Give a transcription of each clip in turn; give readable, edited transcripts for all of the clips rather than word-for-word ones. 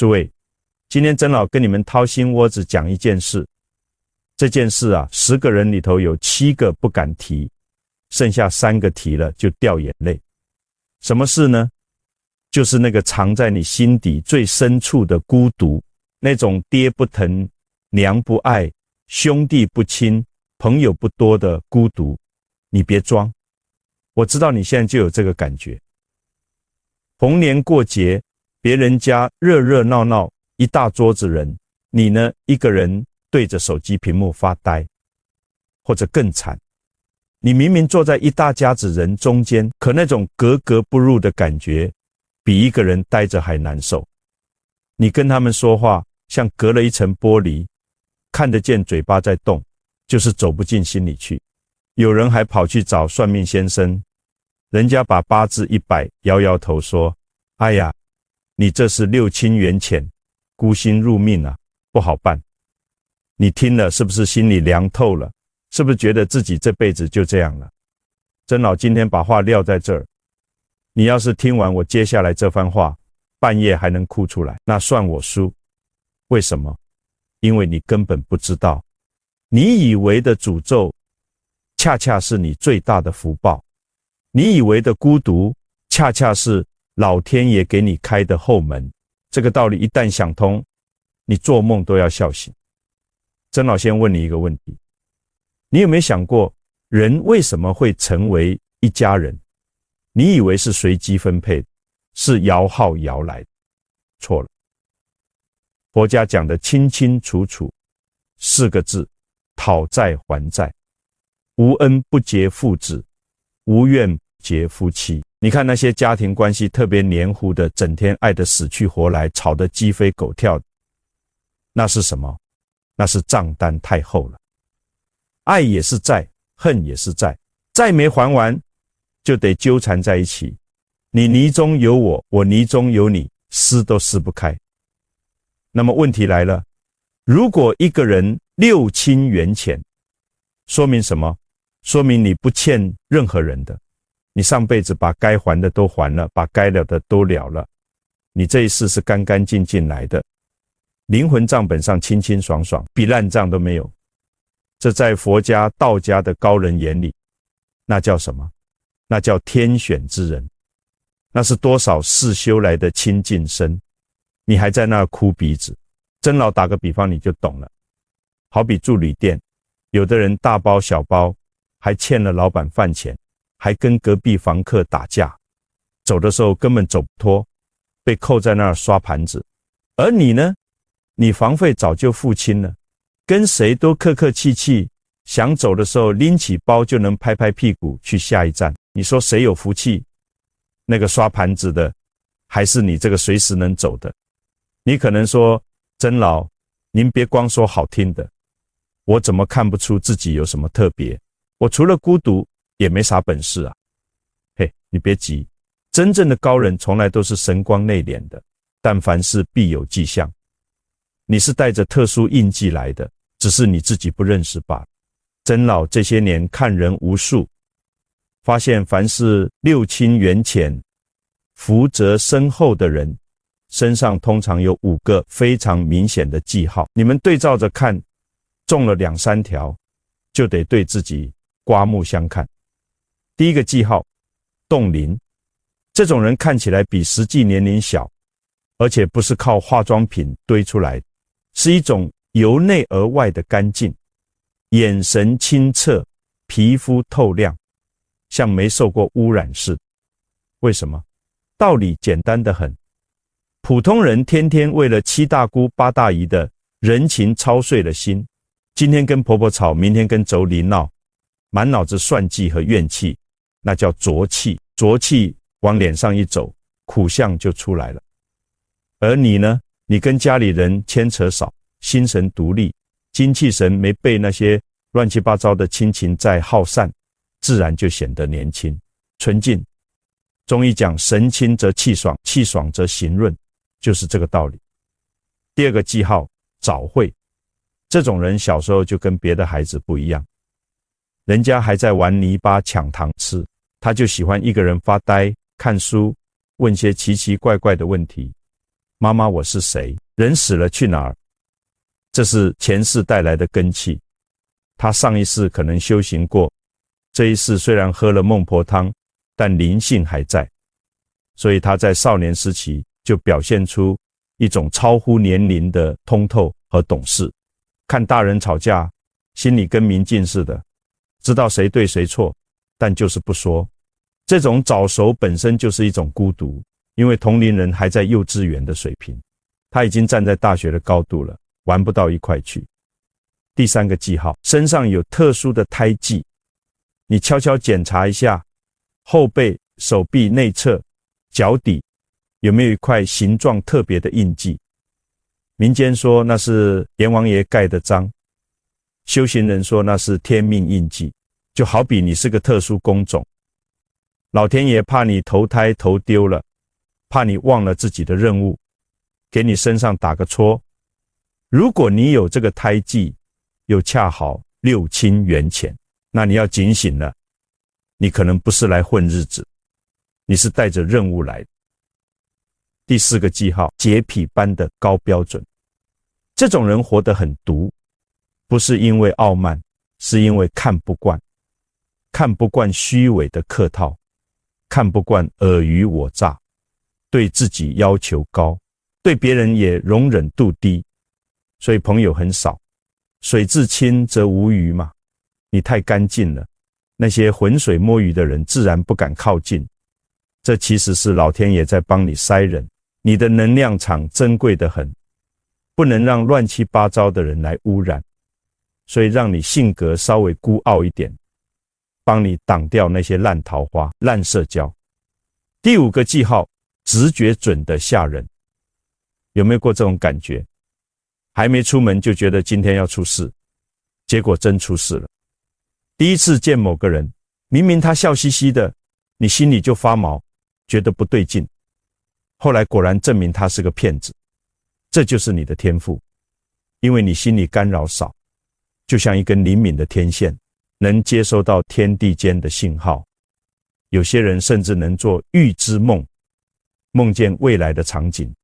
诸位，今天曾老跟你们掏心窝子讲一件事，这件事啊，10个人里头有7个不敢提，剩下3个提了就掉眼泪。什么事呢？就是那个藏在你心底最深处的孤独，那种爹不疼、娘不爱、兄弟不亲、朋友不多的孤独。你别装，我知道你现在就有这个感觉。逢年过节，别人家热热闹闹，一大桌子人，你呢一个人对着手机屏幕发呆。或者更惨，你明明坐在一大家子人中间，可那种格格不入的感觉比一个人呆着还难受。你跟他们说话像隔了一层玻璃，看得见嘴巴在动，就是走不进心里去。有人还跑去找算命先生，人家把八字一摆，摇摇头说，哎呀，你这是六亲缘浅，孤星入命啊，不好办。你听了是不是心里凉透了？是不是觉得自己这辈子就这样了？曾老今天把话撂在这儿，你要是听完我接下来这番话，半夜还能哭出来，那算我输。为什么？因为你根本不知道，你以为的诅咒恰恰是你最大的福报，你以为的孤独恰恰是老天爷给你开的后门。这个道理一旦想通，你做梦都要笑醒。曾老先问你一个问题，你有没有想过，人为什么会成为一家人？你以为是随机分配的，是摇号摇来的，错了。佛家讲的清清楚楚4个字，讨债还债，无恩不结父子，无怨结夫妻。你看那些家庭关系特别黏糊的，整天爱得死去活来，吵得鸡飞狗跳，那是什么？那是账单太厚了。爱也是债，恨也是债，债没还完就得纠缠在一起，你泥中有我，我泥中有你，撕都撕不开。那么问题来了，如果一个人六亲缘浅，说明什么？说明你不欠任何人的，你上辈子把该还的都还了，把该了的都了了，你这一世是干干净净来的，灵魂账本上清清爽爽，比烂账都没有。这在佛家道家的高人眼里，那叫什么？那叫天选之人，那是多少世修来的清净身，你还在那哭鼻子。曾老打个比方你就懂了，好比住旅店，有的人大包小包，还欠了老板饭钱，还跟隔壁房客打架，走的时候根本走不脱，被扣在那儿刷盘子。而你呢，你房费早就付清了，跟谁都客客气气，想走的时候拎起包就能拍拍屁股去下一站。你说谁有福气？那个刷盘子的，还是你这个随时能走的？你可能说，曾老，您别光说好听的，我怎么看不出自己有什么特别？我除了孤独也没啥本事啊。嘿，你别急，真正的高人从来都是神光内敛的，但凡事必有迹象。你是带着特殊印记来的，只是你自己不认识罢了。曾老这些年看人无数，发现凡是六亲缘浅、福泽深厚的人，身上通常有5个非常明显的记号。你们对照着看，中了2、3条，就得对自己刮目相看。第一个记号，冻龄。这种人看起来比实际年龄小，而且不是靠化妆品堆出来，是一种由内而外的干净，眼神清澈，皮肤透亮，像没受过污染似的。为什么？道理简单得很。普通人天天为了7大姑8大姨的人情操碎了心，今天跟婆婆吵，明天跟妯娌闹，满脑子算计和怨气，那叫浊气。浊气往脸上一走，苦相就出来了。而你呢？你跟家里人牵扯少，心神独立，精气神没被那些乱七八糟的亲情债耗散，自然就显得年轻纯净。中医讲神清则气爽，气爽则形润，就是这个道理。第二个记号，早慧。这种人小时候就跟别的孩子不一样，人家还在玩泥巴抢糖吃，他就喜欢一个人发呆看书，问些奇奇怪怪的问题。妈妈我是谁？人死了去哪儿？这是前世带来的根气。他上一世可能修行过，这一世虽然喝了孟婆汤，但灵性还在，所以他在少年时期就表现出一种超乎年龄的通透和懂事。看大人吵架，心里跟明镜似的，知道谁对谁错，但就是不说。这种早熟本身就是一种孤独，因为同龄人还在幼稚园的水平，他已经站在大学的高度了，玩不到一块去。第三个记号，身上有特殊的胎记，你悄悄检查一下后背、手臂内侧、脚底有没有一块形状特别的印记。民间说那是阎王爷盖的章，修行人说那是天命印记，就好比你是个特殊工种，老天爷怕你投胎投丢了，怕你忘了自己的任务，给你身上打个戳。如果你有这个胎记，又恰好六亲缘浅，那你要警醒了，你可能不是来混日子，你是带着任务来的。第四个记号，洁癖般的高标准。这种人活得很毒，不是因为傲慢，是因为看不惯，看不惯虚伪的客套，看不惯尔虞我诈，对自己要求高，对别人也容忍度低，所以朋友很少。水至清则无鱼嘛，你太干净了，那些浑水摸鱼的人自然不敢靠近。这其实是老天爷在帮你筛人，你的能量场珍贵得很，不能让乱七八糟的人来污染，所以让你性格稍微孤傲一点，帮你挡掉那些烂桃花、烂社交。第五个记号，直觉准的吓人。有没有过这种感觉？还没出门就觉得今天要出事，结果真出事了。第一次见某个人，明明他笑嘻嘻的，你心里就发毛，觉得不对劲。后来果然证明他是个骗子。这就是你的天赋，因为你心里干扰少，就像一根灵敏的天线，能接收到天地间的信号。有些人甚至能做预知梦，梦见未来的场景。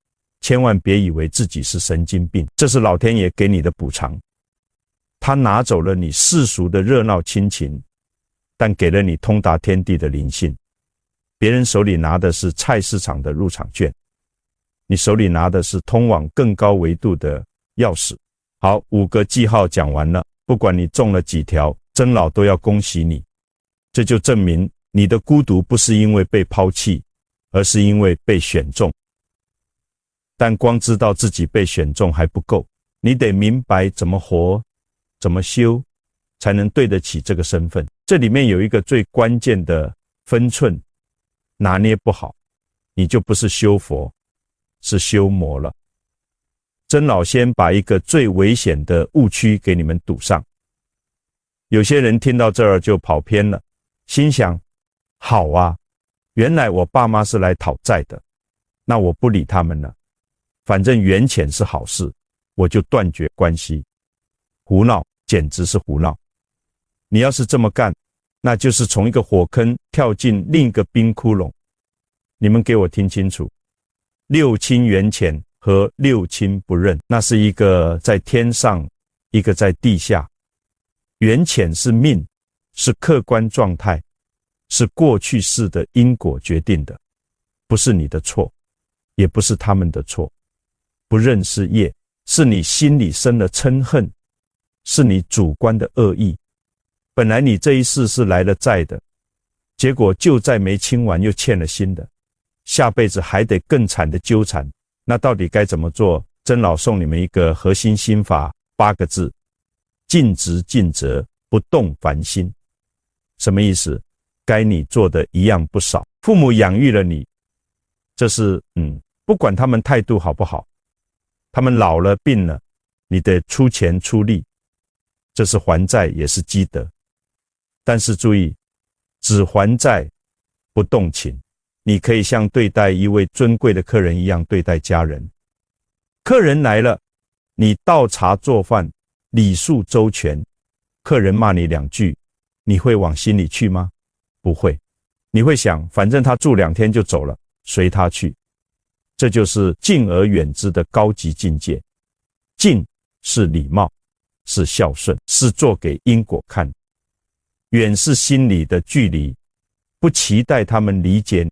千万别以为自己是神经病，这是老天爷给你的补偿。他拿走了你世俗的热闹亲情，但给了你通达天地的灵性。别人手里拿的是菜市场的入场券，你手里拿的是通往更高维度的钥匙。好，5个记号讲完了，不管你中了几条，曾老都要恭喜你。这就证明你的孤独不是因为被抛弃，而是因为被选中。但光知道自己被选中还不够，你得明白怎么活，怎么修，才能对得起这个身份。这里面有一个最关键的分寸，拿捏不好，你就不是修佛，是修魔了。曾老先把一个最危险的误区给你们堵上。有些人听到这儿就跑偏了，心想，好啊，原来我爸妈是来讨债的，那我不理他们了。反正缘浅是好事，我就断绝关系。胡闹，简直是胡闹。你要是这么干，那就是从一个火坑跳进另一个冰窟窿。你们给我听清楚，六亲缘浅和六亲不认，那是一个在天上，一个在地下。缘浅是命，是客观状态，是过去式的因果决定的，不是你的错，也不是他们的错。不认是业，是你心里生了嗔恨，是你主观的恶意。本来你这一世是来了债的，结果旧债没清完又欠了新的，下辈子还得更惨的纠缠。那到底该怎么做？曾老送你们一个核心心法，8个字：尽职尽责，不动凡心。什么意思？该你做的一样不少。父母养育了你，这是不管他们态度好不好，他们老了病了，你得出钱出力，这是还债也是积德。但是注意，只还债不动情。你可以像对待一位尊贵的客人一样对待家人。客人来了，你倒茶做饭，礼数周全，客人骂你2句，你会往心里去吗？不会，你会想反正他住2天就走了，随他去。这就是敬而远之的高级境界。敬是礼貌，是孝顺，是做给因果看。远是心里的距离，不期待他们理解你，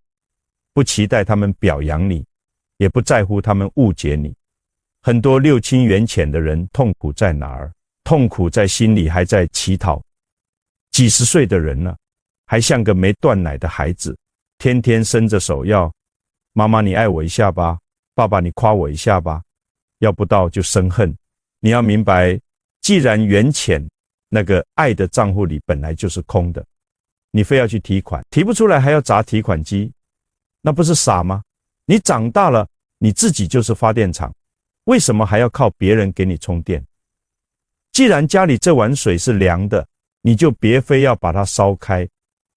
不期待他们表扬你，也不在乎他们误解你。很多六亲缘浅的人痛苦在哪儿？痛苦在心里还在乞讨。几十岁的人了，还像个没断奶的孩子，天天伸着手要妈妈你爱我一下吧，爸爸你夸我一下吧，要不到就生恨。你要明白，既然缘浅，那个爱的账户里本来就是空的，你非要去提款，提不出来还要砸提款机，那不是傻吗？你长大了，你自己就是发电厂，为什么还要靠别人给你充电？既然家里这碗水是凉的，你就别非要把它烧开，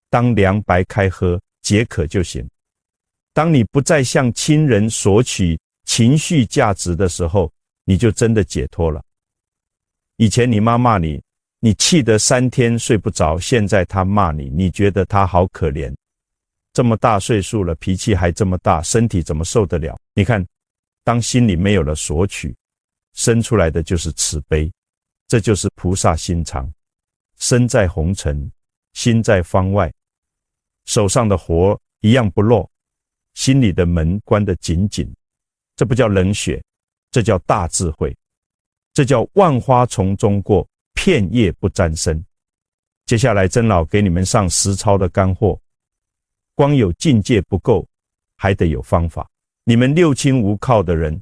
当凉白开喝，解渴就行。当你不再向亲人索取情绪价值的时候，你就真的解脱了。以前你妈骂你，你气得3天睡不着，现在她骂你，你觉得她好可怜。这么大岁数了，脾气还这么大，身体怎么受得了？你看，当心里没有了索取，生出来的就是慈悲，这就是菩萨心肠。身在红尘，心在方外，手上的活一样不落，心里的门关得紧紧。这不叫冷血，这叫大智慧，这叫万花丛中过，片叶不沾身。接下来曾老给你们上实操的干货，光有境界不够，还得有方法。你们六亲无靠的人，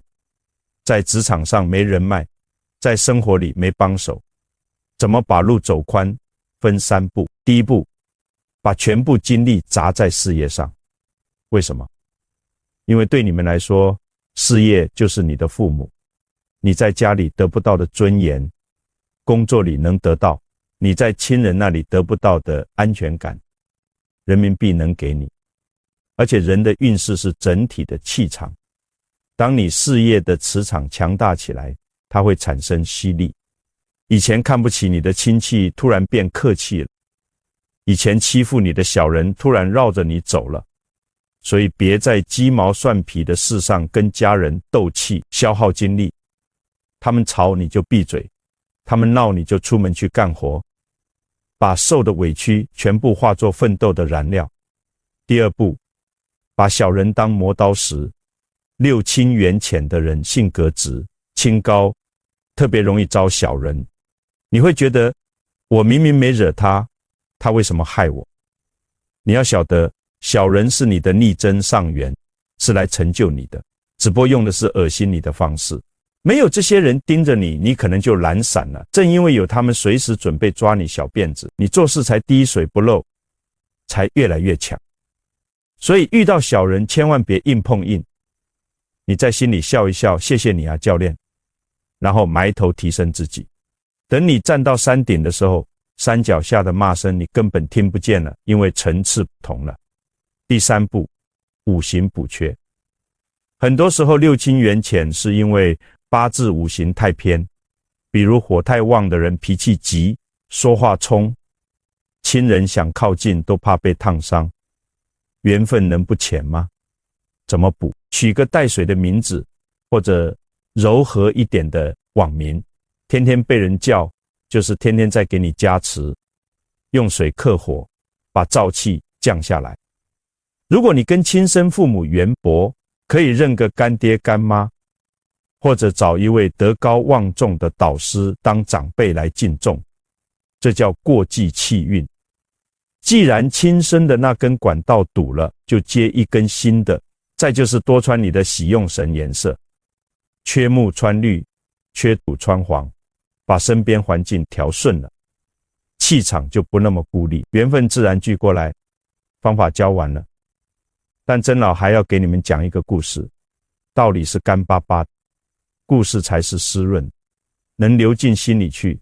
在职场上没人脉，在生活里没帮手，怎么把路走宽？分3步。第一步，把全部精力砸在事业上。为什么？因为对你们来说，事业就是你的父母，你在家里得不到的尊严，工作里能得到，你在亲人那里得不到的安全感，人民币能给你。而且人的运势是整体的气场，当你事业的磁场强大起来，它会产生吸力。以前看不起你的亲戚突然变客气了，以前欺负你的小人突然绕着你走了。所以别在鸡毛蒜皮的事上跟家人斗气，消耗精力。他们吵你就闭嘴，他们闹你就出门去干活，把受的委屈全部化作奋斗的燃料。第二步，把小人当磨刀石。六亲缘浅的人性格直清高，特别容易招小人。你会觉得我明明没惹他，他为什么害我？你要晓得，小人是你的逆增上缘，是来成就你的，只不过用的是恶心你的方式。没有这些人盯着你，你可能就懒散了。正因为有他们随时准备抓你小辫子，你做事才滴水不漏，才越来越强。所以遇到小人千万别硬碰硬，你在心里笑一笑，谢谢你啊教练，然后埋头提升自己。等你站到山顶的时候，山脚下的骂声你根本听不见了，因为层次不同了。第3步，五行补缺。很多时候六亲缘浅是因为八字五行太偏，比如火太旺的人脾气急，说话冲，亲人想靠近都怕被烫伤。缘分能不浅吗？怎么补？取个带水的名字，或者柔和一点的网名，天天被人叫，就是天天在给你加持，用水克火，把燥气降下来。如果你跟亲生父母缘薄，可以认个干爹干妈，或者找一位德高望重的导师当长辈来敬重，这叫过继气运。既然亲生的那根管道堵了，就接一根新的。再就是多穿你的喜用神颜色，缺木穿绿，缺土穿黄，把身边环境调顺了，气场就不那么孤立，缘分自然聚过来。方法教完了，但曾老还要给你们讲一个故事，道理是干巴巴的，故事才是湿润，能流进心里去。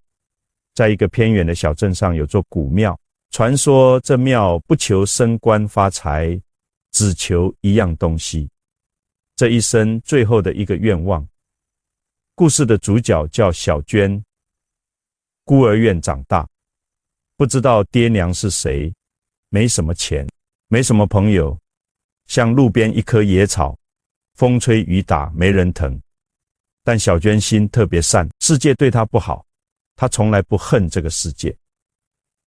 在一个偏远的小镇上有座古庙，传说这庙不求升官发财，只求一样东西，这一生最后的一个愿望。故事的主角叫小娟，孤儿院长大，不知道爹娘是谁，没什么钱，没什么朋友，像路边一棵野草，风吹雨打没人疼。但小娟心特别善，世界对她不好，她从来不恨这个世界。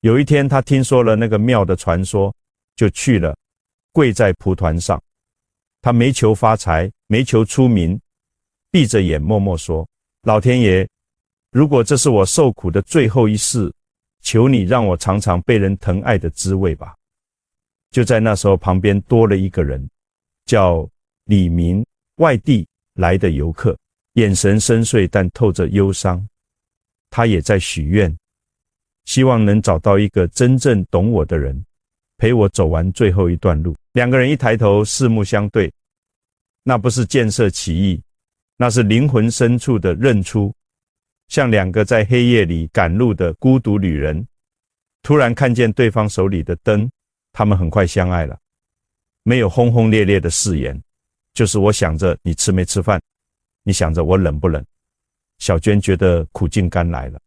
有一天她听说了那个庙的传说，就去了，跪在蒲团上。她没求发财，没求出名，闭着眼默默说，老天爷，如果这是我受苦的最后一世，求你让我尝尝被人疼爱的滋味吧。就在那时候，旁边多了一个人，叫李明，外地来的游客，眼神深邃但透着忧伤。他也在许愿，希望能找到一个真正懂我的人，陪我走完最后一段路。两个人一抬头，四目相对，那不是见色起意，那是灵魂深处的认出，像两个在黑夜里赶路的孤独旅人，突然看见对方手里的灯，他们很快相爱了。没有轰轰烈烈的誓言，就是我想着你吃没吃饭，你想着我冷不冷。小娟觉得苦尽甘来了，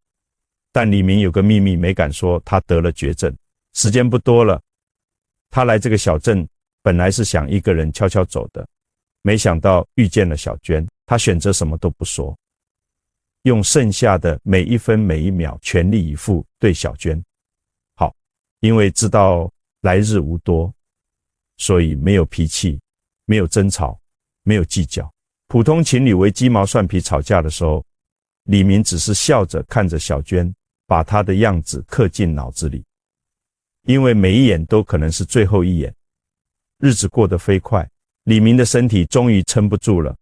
但李明有个秘密没敢说，他得了绝症，时间不多了。他来这个小镇本来是想一个人悄悄走的，没想到遇见了小娟，他选择什么都不说，用剩下的每一分每一秒全力以赴对小娟好，因为知道来日无多，所以没有脾气，没有争吵，没有计较。普通情侣为鸡毛蒜皮吵架的时候，李明只是笑着看着小娟，把她的样子刻进脑子里，因为每一眼都可能是最后一眼。日子过得飞快，李明的身体终于撑不住了。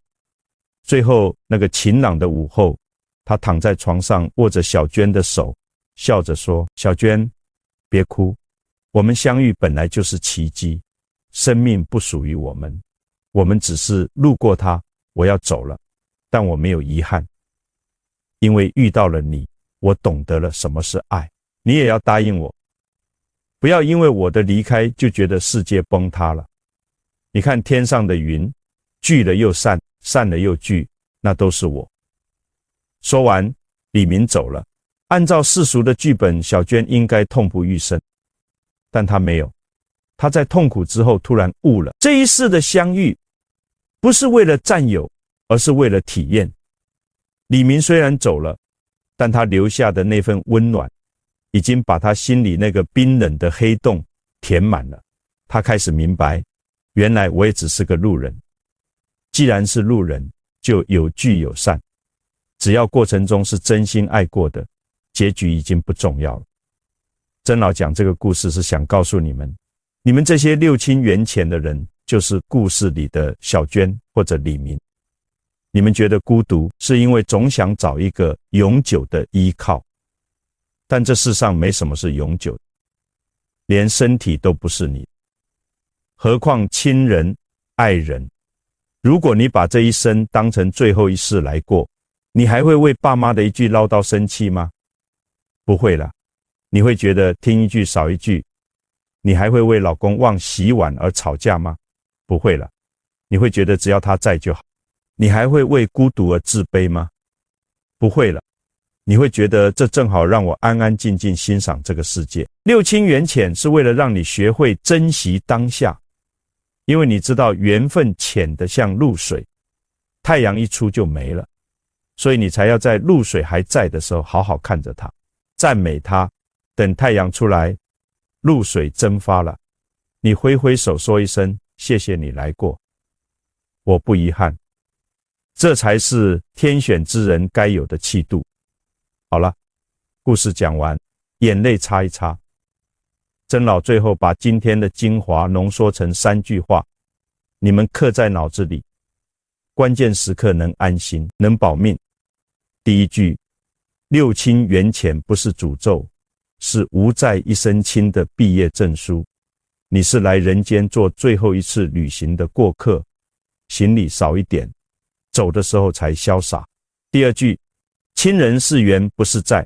最后那个晴朗的午后，他躺在床上握着小娟的手，笑着说，小娟，别哭，我们相遇本来就是奇迹，生命不属于我们，我们只是路过它，我要走了，但我没有遗憾，因为遇到了你，我懂得了什么是爱。你也要答应我，不要因为我的离开就觉得世界崩塌了。你看天上的云，聚了又散，散了又聚，那都是我。说完，李明走了。按照世俗的剧本，小娟应该痛不欲生，但她没有。她在痛苦之后突然悟了，这一世的相遇不是为了占有，而是为了体验。李明虽然走了，但他留下的那份温暖已经把他心里那个冰冷的黑洞填满了。他开始明白，原来我也只是个路人。既然是路人，就有聚有散，只要过程中是真心爱过的，结局已经不重要了。曾老讲这个故事是想告诉你们，你们这些六亲缘浅的人，就是故事里的小娟或者李明。你们觉得孤独，是因为总想找一个永久的依靠，但这世上没什么是永久的，连身体都不是你，何况亲人、爱人。如果你把这一生当成最后一世来过，你还会为爸妈的一句唠叨生气吗？不会啦。你会觉得听一句少一句？你还会为老公忘洗碗而吵架吗？不会了。你会觉得只要他在就好。你还会为孤独而自卑吗？不会了。你会觉得这正好让我安安静静欣赏这个世界。六亲缘浅是为了让你学会珍惜当下，因为你知道缘分浅得像露水，太阳一出就没了，所以你才要在露水还在的时候好好看着它，赞美它。等太阳出来，露水蒸发了，你挥挥手说一声谢谢你来过，我不遗憾。这才是天选之人该有的气度。好了，故事讲完，眼泪擦一擦。曾老最后把今天的精华浓缩成3句话，你们刻在脑子里，关键时刻能安心，能保命。第一句，六亲缘浅不是诅咒，是无债一身轻的毕业证书。你是来人间做最后一次旅行的过客，行李少一点，走的时候才潇洒。第二句，亲人是缘不是债，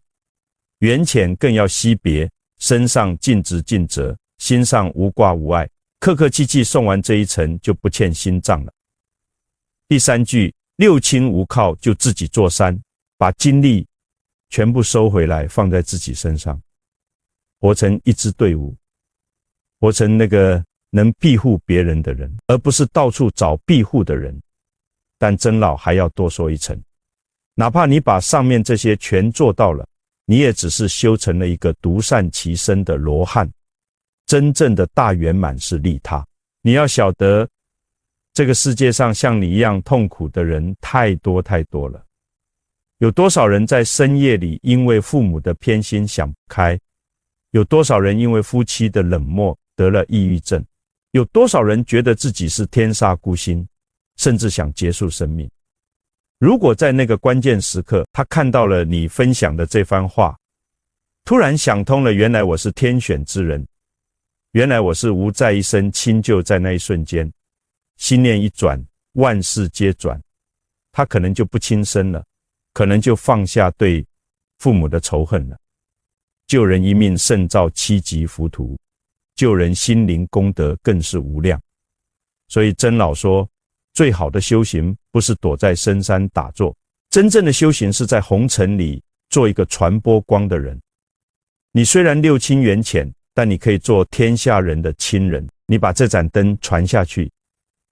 缘浅更要惜别，身上尽职尽责，心上无挂无碍，客客气气送完这一程就不欠心脏了。第三句，六亲无靠就自己坐山，把精力全部收回来放在自己身上，活成一支队伍，活成那个能庇护别人的人，而不是到处找庇护的人。但曾老还要多说一层，哪怕你把上面这些全做到了，你也只是修成了一个独善其身的罗汉。真正的大圆满是利他。你要晓得，这个世界上像你一样痛苦的人太多太多了。有多少人在深夜里因为父母的偏心想不开？有多少人因为夫妻的冷漠得了抑郁症？有多少人觉得自己是天煞孤星，甚至想结束生命？如果在那个关键时刻，他看到了你分享的这番话，突然想通了，原来我是天选之人，原来我是无债一身轻就在那一瞬间，心念一转，万事皆转，他可能就不轻生了，可能就放下对父母的仇恨了。救人一命胜造七级浮屠，救人心灵功德更是无量。所以曾老说，最好的修行不是躲在深山打坐，真正的修行是在红尘里做一个传播光的人。你虽然六亲缘浅，但你可以做天下人的亲人。你把这盏灯传下去，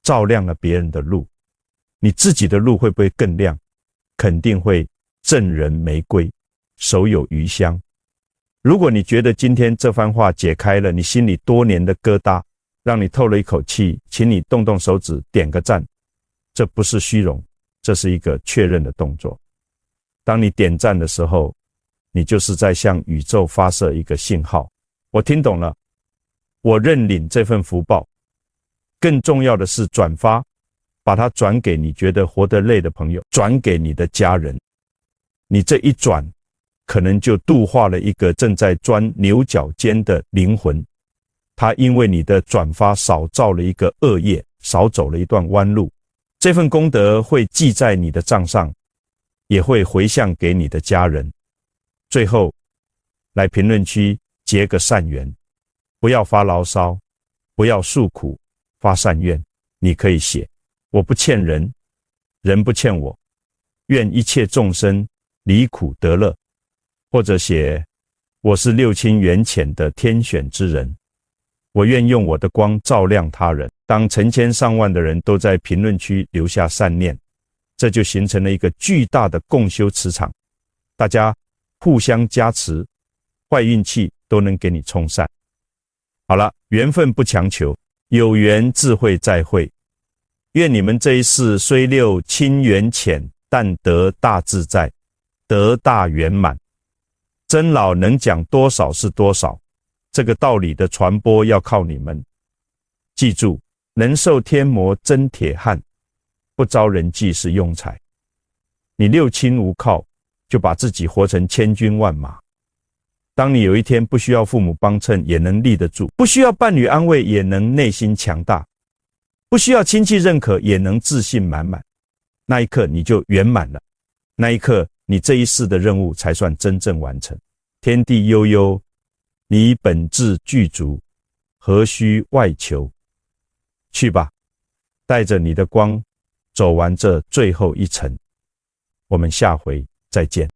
照亮了别人的路，你自己的路会不会更亮？肯定会赠人玫瑰，手有余香。如果你觉得今天这番话解开了你心里多年的疙瘩，让你透了一口气，请你动动手指点个赞。这不是虚荣，这是一个确认的动作。当你点赞的时候，你就是在向宇宙发射一个信号，我听懂了，我认领这份福报。更重要的是转发，把它转给你觉得活得累的朋友，转给你的家人。你这一转，可能就度化了一个正在钻牛角尖的灵魂，他因为你的转发少造了一个恶业，少走了一段弯路，这份功德会记在你的账上，也会回向给你的家人。最后，来评论区结个善缘，不要发牢骚，不要诉苦，发善愿。你可以写，我不欠人，人不欠我，愿一切众生离苦得乐。或者写，我是六亲缘浅的天选之人，我愿用我的光照亮他人。当成千上万的人都在评论区留下善念，这就形成了一个巨大的共修磁场，大家互相加持，坏运气都能给你冲散。好了，缘分不强求，有缘自会再会。愿你们这一世虽六亲缘浅，但得大自在，得大圆满。曾老能讲多少是多少，这个道理的传播要靠你们。记住，能受天磨真铁汉，不招人忌是庸才。你六亲无靠，就把自己活成千军万马。当你有一天不需要父母帮衬也能立得住，不需要伴侣安慰也能内心强大，不需要亲戚认可也能自信满满，那一刻你就圆满了，那一刻你这一世的任务才算真正完成。天地悠悠，你本质具足，何须外求？去吧，带着你的光，走完这最后一程。我们下回再见。